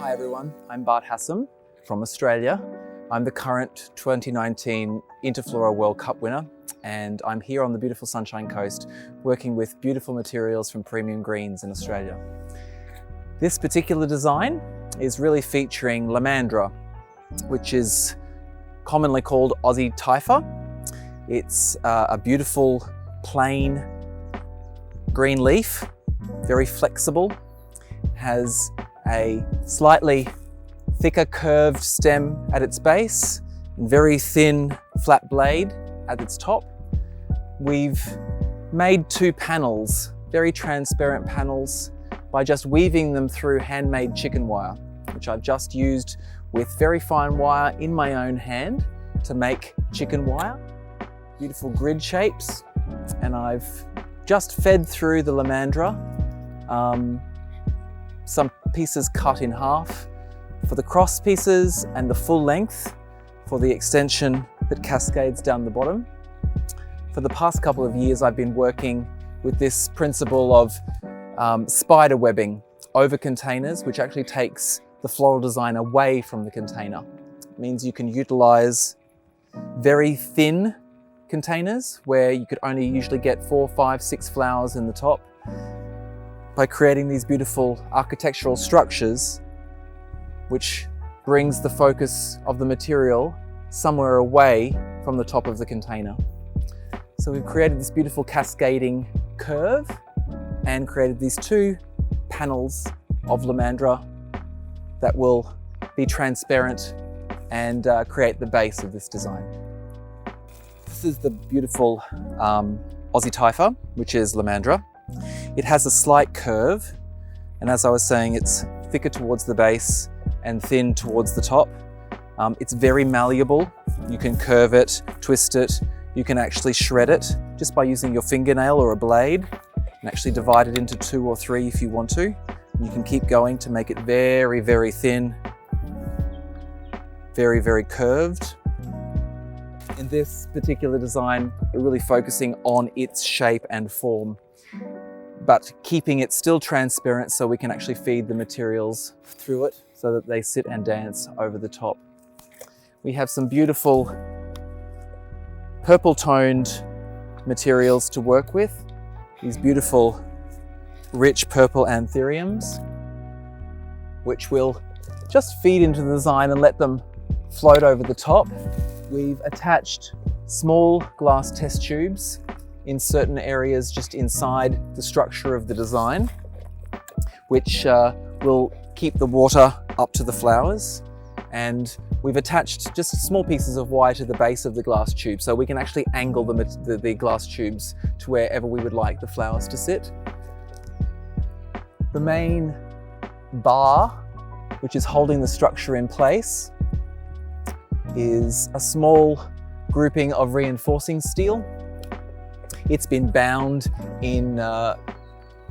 Hi everyone, I'm Bart Hassam from Australia. I'm the current 2019 Interflora World Cup winner, and I'm here on the beautiful Sunshine Coast working with beautiful materials from Premium Greens in Australia. This particular design is really featuring Lomandra, which is commonly called Aussie Typhoon. It's a beautiful plain green leaf, very flexible, has a slightly thicker curved stem at its base and very thin flat blade at its top. We've made two panels, very transparent panels, by just weaving them through handmade chicken wire, which I've just used with very fine wire in my own hand to make chicken wire. Beautiful grid shapes, and I've just fed through the Lomandra. Some pieces cut in half for the cross pieces and the full length for the extension that cascades down the bottom. For the past couple of years, I've been working with this principle of spider webbing over containers, which actually takes the floral design away from the container. It means you can utilize very thin containers where you could only usually get 4, 5, 6 flowers in the top. By creating these beautiful architectural structures, which brings the focus of the material somewhere away from the top of the container. So we've created this beautiful cascading curve and created these two panels of Lomandra that will be transparent and create the base of this design. This is the beautiful Aussie Typha, which is Lomandra. It has a slight curve, and as I was saying, it's thicker towards the base and thin towards the top. It's very malleable. You can curve it, twist it. You can actually shred it just by using your fingernail or a blade and actually divide it into 2 or 3 if you want to. And you can keep going to make it very, very thin, very, very curved. In this particular design, we're really focusing on its shape and form, but keeping it still transparent so we can actually feed the materials through it so that they sit and dance over the top. We have some beautiful purple toned materials to work with. These beautiful rich purple anthuriums, which will just feed into the design and let them float over the top. We've attached small glass test tubes in certain areas just inside the structure of the design, which will keep the water up to the flowers. And we've attached just small pieces of wire to the base of the glass tube so we can actually angle the glass tubes to wherever we would like the flowers to sit. The main bar, which is holding the structure in place, is a small grouping of reinforcing steel. It's been bound in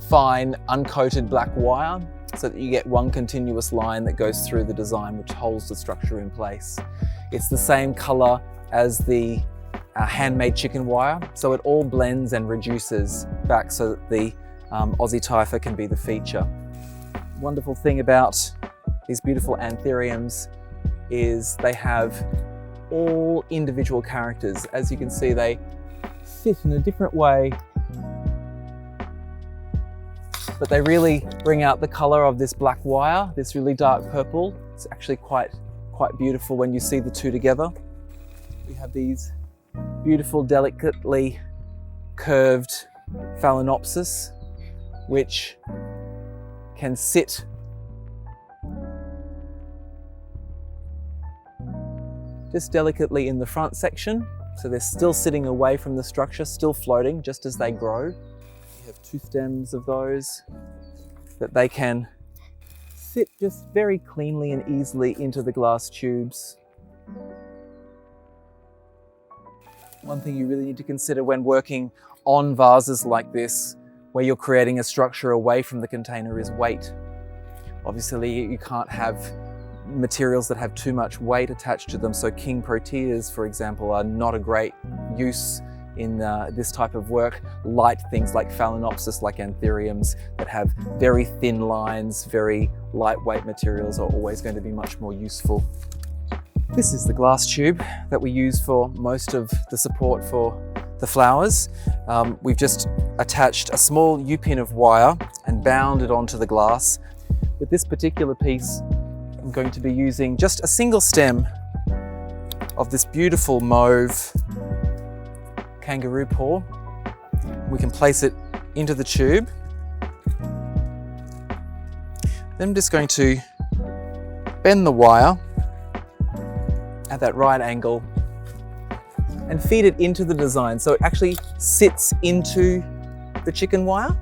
fine uncoated black wire so that you get one continuous line that goes through the design, which holds the structure in place. It's the same color as the handmade chicken wire, so it all blends and reduces back so that the Aussie Typha can be the feature. Wonderful thing about these beautiful anthuriums is they have all individual characters. As you can see, they sit in a different way, but they really bring out the color of this black wire, this really dark purple. It's actually quite beautiful when you see the two together. We have these beautiful, delicately curved phalaenopsis, which can sit just delicately in the front section. So they're still sitting away from the structure, still floating just as they grow. We have 2 stems of those that they can sit just very cleanly and easily into the glass tubes. One thing you really need to consider when working on vases like this, where you're creating a structure away from the container, is weight. Obviously, you can't have materials that have too much weight attached to them. So king proteas, for example, are not a great use in this type of work. Light things like phalaenopsis, like anthuriums, that have very thin lines, very lightweight materials are always going to be much more useful. This is the glass tube that we use for most of the support for the flowers. We've just attached a small U-pin of wire and bound it onto the glass. With this particular piece, I'm going to be using just a single stem of this beautiful mauve kangaroo paw. We can place it into the tube. Then I'm just going to bend the wire at that right angle and feed it into the design so it actually sits into the chicken wire.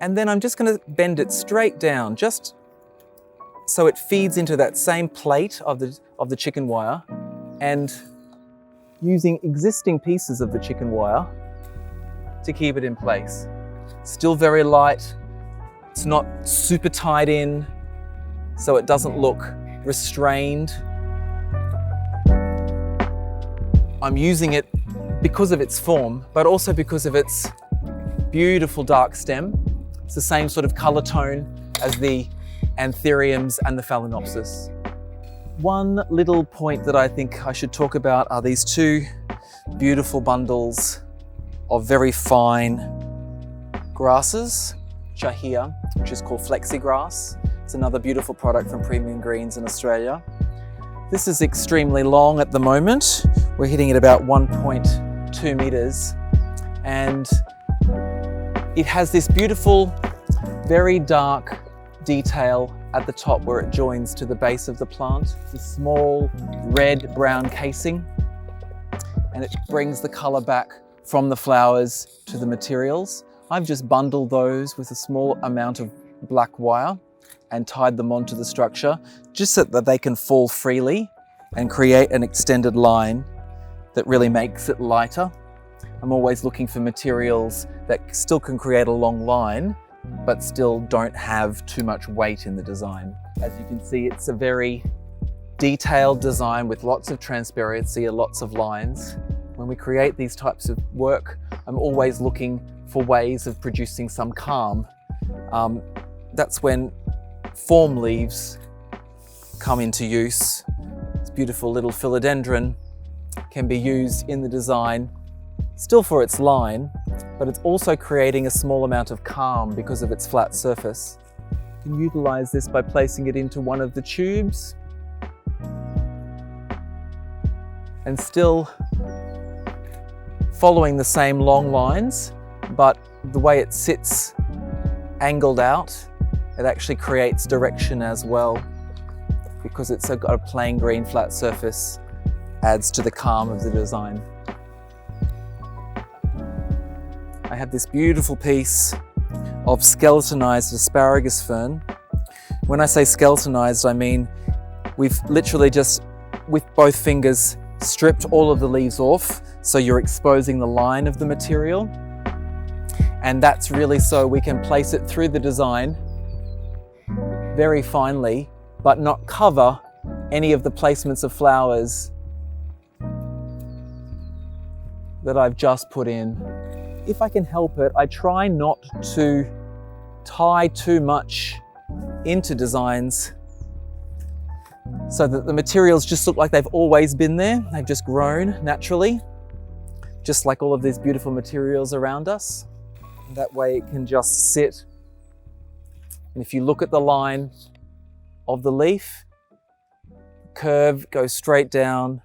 And then I'm just going to bend it straight down, just so it feeds into that same plate of the chicken wire, and using existing pieces of the chicken wire to keep it in place. Still very light, it's not super tied in, so it doesn't look restrained. I'm using it because of its form, but also because of its beautiful dark stem. It's the same sort of color tone as the anthuriums and the phalaenopsis. One little point that I think I should talk about are these two beautiful bundles of very fine grasses, which are here, which is called Flexi Grass. It's another beautiful product from Premium Greens in Australia. This is extremely long at the moment. We're hitting at about 1.2 meters, and it has this beautiful, very dark detail at the top where it joins to the base of the plant. It's a small red-brown casing, and it brings the color back from the flowers to the materials. I've just bundled those with a small amount of black wire and tied them onto the structure just so that they can fall freely and create an extended line that really makes it lighter. I'm always looking for materials that still can create a long line but still don't have too much weight in the design. As you can see, it's a very detailed design with lots of transparency and lots of lines. When we create these types of work, I'm always looking for ways of producing some calm. That's when form leaves come into use. This beautiful little philodendron can be used in the design, still for its line, but it's also creating a small amount of calm because of its flat surface. You can utilize this by placing it into one of the tubes and still following the same long lines, but the way it sits angled out, it actually creates direction as well, because it's got a plain green flat surface, adds to the calm of the design. I have this beautiful piece of skeletonized Asparagus Fern. When I say skeletonized, I mean we've literally just, with both fingers, stripped all of the leaves off, so you're exposing the line of the material. And that's really so we can place it through the design very finely, but not cover any of the placements of flowers that I've just put in. If I can help it, I try not to tie too much into designs so that the materials just look like they've always been there. They've just grown naturally, just like all of these beautiful materials around us. That way it can just sit. And if you look at the line of the leaf, the curve goes straight down,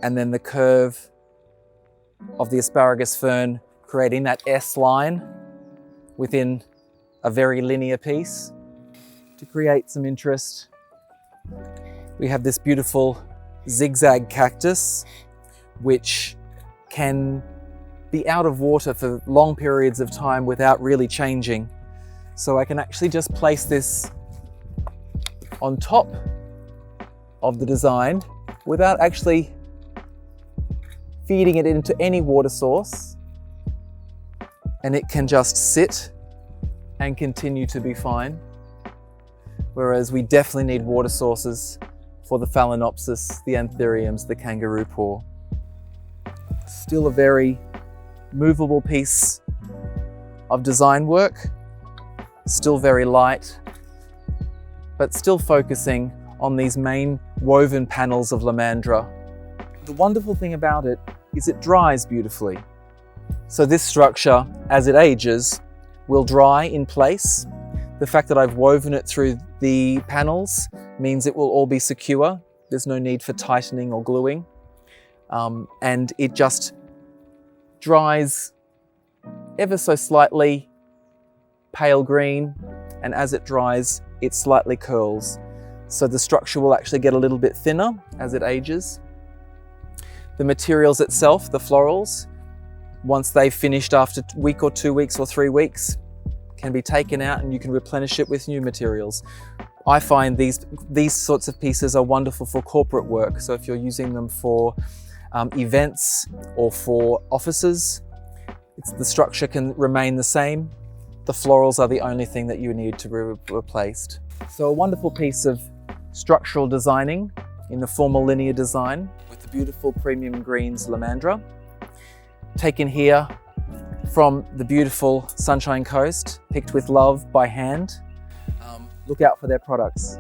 and then the curve of the Asparagus Fern creating that S line within a very linear piece. To create some interest, we have this beautiful Zigzag Cactus, which can be out of water for long periods of time without really changing. So I can actually just place this on top of the design without actually feeding it into any water source, and it can just sit and continue to be fine. Whereas we definitely need water sources for the Phalaenopsis, the Anthuriums, the kangaroo paw. Still a very movable piece of design work. still very light, but still focusing on these main woven panels of Lomandra. The wonderful thing about it is it dries beautifully. So this structure, as it ages, will dry in place. The fact that I've woven it through the panels means it will all be secure. There's no need for tightening or gluing. And it just dries ever so slightly pale green, and as it dries, it slightly curls. So the structure will actually get a little bit thinner as it ages. The materials itself, the florals, once they've finished after a week or 2 weeks or 3 weeks, can be taken out and you can replenish it with new materials. I find these sorts of pieces are wonderful for corporate work. So if you're using them for events or for offices, the structure can remain the same. The florals are the only thing that you need to be replaced. So a wonderful piece of structural designing in the formal linear design with the beautiful premium greens Lomandra, taken here from the beautiful Sunshine Coast, picked with love by hand. Look out for their products.